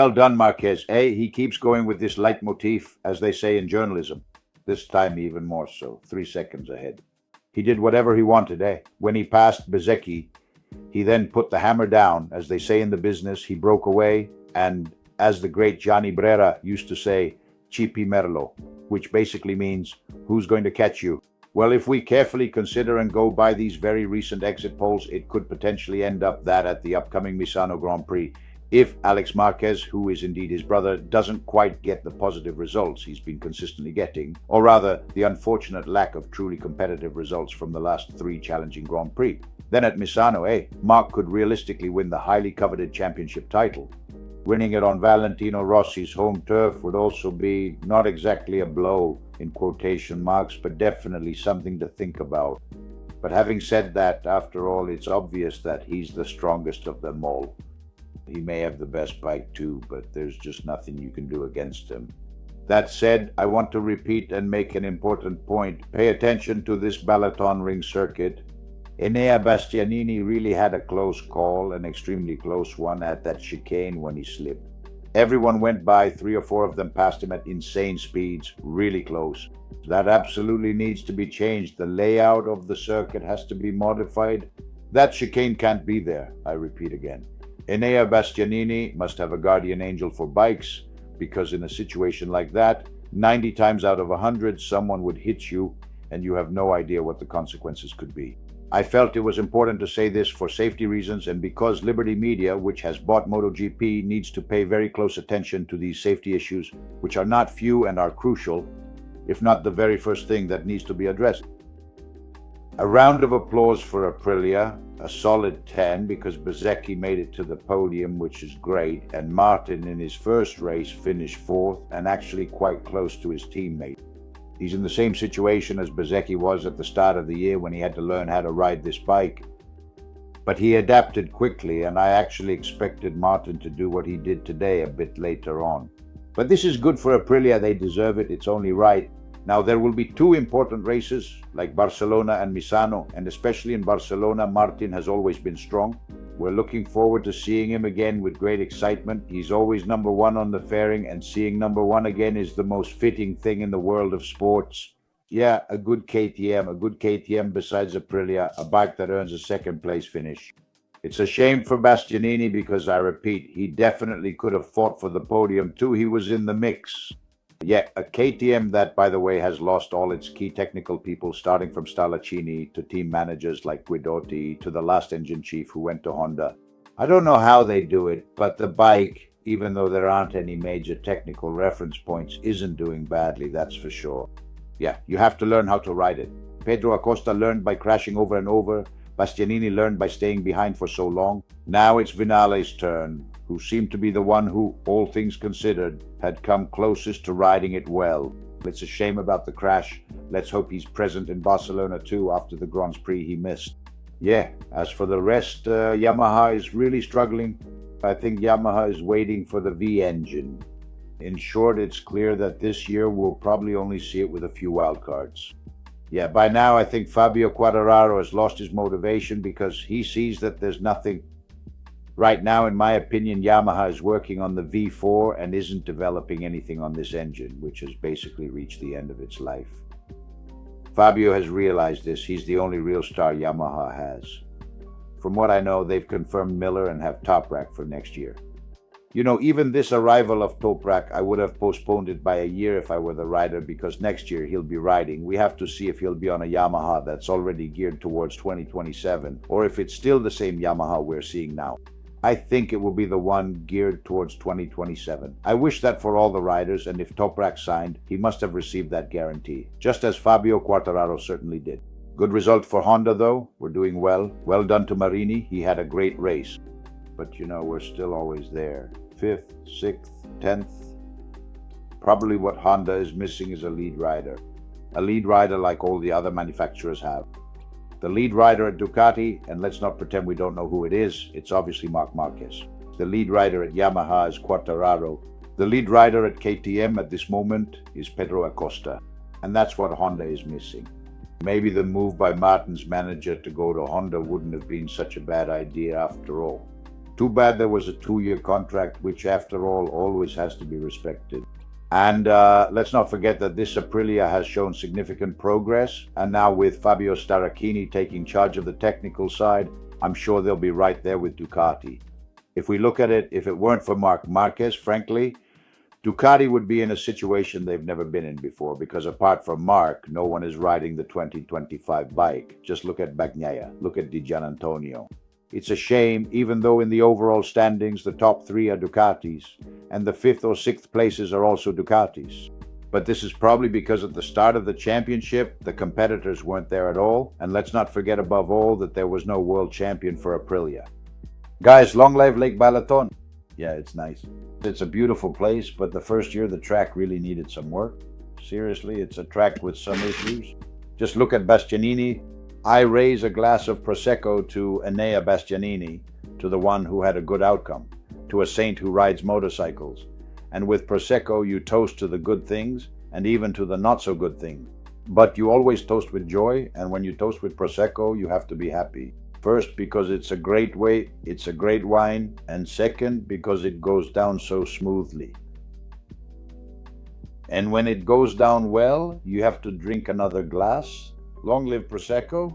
Well done, Marquez. He keeps going with this leitmotif, as they say in journalism. This time even more so, 3 seconds ahead. He did whatever he wanted, When he passed Bezecchi, he then put the hammer down. As they say in the business, he broke away, and as the great Gianni Brera used to say, Cipi Merlo, which basically means, who's going to catch you? Well, if we carefully consider and go by these very recent exit polls, it could potentially end up that at the upcoming Misano Grand Prix, if Alex Marquez, who is indeed his brother, doesn't quite get the positive results he's been consistently getting, or rather, the unfortunate lack of truly competitive results from the last 3 challenging Grand Prix. Then at Misano, Marc could realistically win the highly coveted championship title. Winning it on Valentino Rossi's home turf would also be not exactly a blow, in quotation marks, but definitely something to think about. But having said that, after all, it's obvious that he's the strongest of them all. He may have the best bike too, but there's just nothing you can do against him. That said, I want to repeat and make an important point. Pay attention to this Balaton Ring circuit. Enea Bastianini really had a close call, an extremely close one, at that chicane when he slipped. Everyone went by, 3 or 4 of them passed him at insane speeds, really close. That absolutely needs to be changed. The layout of the circuit has to be modified. That chicane can't be there, I repeat again. Enea Bastianini must have a guardian angel for bikes, because in a situation like that, 90 times out of 100, someone would hit you, and you have no idea what the consequences could be. I felt it was important to say this for safety reasons, and because Liberty Media, which has bought MotoGP, needs to pay very close attention to these safety issues, which are not few and are crucial, if not the very first thing that needs to be addressed. A round of applause for Aprilia, a solid 10, because Bezecchi made it to the podium, which is great, and Martin in his first race finished 4th and actually quite close to his teammate. He's in the same situation as Bezecchi was at the start of the year when he had to learn how to ride this bike. But he adapted quickly, and I actually expected Martin to do what he did today a bit later on. But this is good for Aprilia, they deserve it, it's only right. Now there will be 2 important races, like Barcelona and Misano, and especially in Barcelona, Martin has always been strong. We're looking forward to seeing him again with great excitement. He's always number 1 on the fairing, and seeing number 1 again is the most fitting thing in the world of sports. Yeah, a good KTM besides Aprilia, a bike that earns a 2nd place finish. It's a shame for Bastianini because, I repeat, he definitely could have fought for the podium too. He was in the mix. Yeah, a KTM that, by the way, has lost all its key technical people, starting from Stallacini to team managers like Guidotti to the last engine chief who went to Honda. I don't know how they do it, but the bike, even though there aren't any major technical reference points, isn't doing badly, that's for sure. Yeah, you have to learn how to ride it. Pedro Acosta learned by crashing over and over. Bastianini learned by staying behind for so long. Now it's Vinales' turn, who seemed to be the one who, all things considered, had come closest to riding it well. It's a shame about the crash. Let's hope he's present in Barcelona too after the Grand Prix he missed. Yeah, as for the rest, Yamaha is really struggling. I think Yamaha is waiting for the V engine. In short, it's clear that this year we'll probably only see it with a few wildcards. Yeah, by now I think Fabio Quartararo has lost his motivation because he sees that there's nothing. Right now, in my opinion, Yamaha is working on the V4 and isn't developing anything on this engine, which has basically reached the end of its life. Fabio has realized this. He's the only real star Yamaha has. From what I know, they've confirmed Miller and have Toprak for next year. You know, even this arrival of Toprak, I would have postponed it by a year if I were the rider, because next year he'll be riding. We have to see if he'll be on a Yamaha that's already geared towards 2027, or if it's still the same Yamaha we're seeing now. I think it will be the one geared towards 2027. I wish that for all the riders, and if Toprak signed, he must have received that guarantee, just as Fabio Quartararo certainly did. Good result for Honda though, we're doing well. Well done to Marini, he had a great race. But you know, we're still always there. 5th, 6th, 10th. Probably what Honda is missing is a lead rider. A lead rider like all the other manufacturers have. The lead rider at Ducati, and let's not pretend we don't know who it is, it's obviously Marc Marquez. The lead rider at Yamaha is Quartararo. The lead rider at KTM at this moment is Pedro Acosta. And that's what Honda is missing. Maybe the move by Martin's manager to go to Honda wouldn't have been such a bad idea after all. Too bad there was a 2-year contract, which, after all, always has to be respected. And let's not forget that this Aprilia has shown significant progress. And now, with Fabio Staracchini taking charge of the technical side, I'm sure they'll be right there with Ducati. If we look at it, if it weren't for Marc Marquez, frankly, Ducati would be in a situation they've never been in before, because apart from Marc, no one is riding the 2025 bike. Just look at Bagnaia, look at Di Giannantonio. It's a shame, even though in the overall standings the top 3 are Ducatis, and the 5th or 6th places are also Ducatis. But this is probably because at the start of the championship, the competitors weren't there at all, and let's not forget above all that there was no world champion for Aprilia. Guys, long live Lake Balaton. Yeah, it's nice. It's a beautiful place, but the first year the track really needed some work. Seriously, it's a track with some issues. Just look at Bastianini. I raise a glass of Prosecco to Enea Bastianini, to the one who had a good outcome, to a saint who rides motorcycles. And with Prosecco, you toast to the good things and even to the not so good things. But you always toast with joy, and when you toast with Prosecco, you have to be happy. First, because it's a great wine, and second, because it goes down so smoothly. And when it goes down well, you have to drink another glass. Long live Prosecco.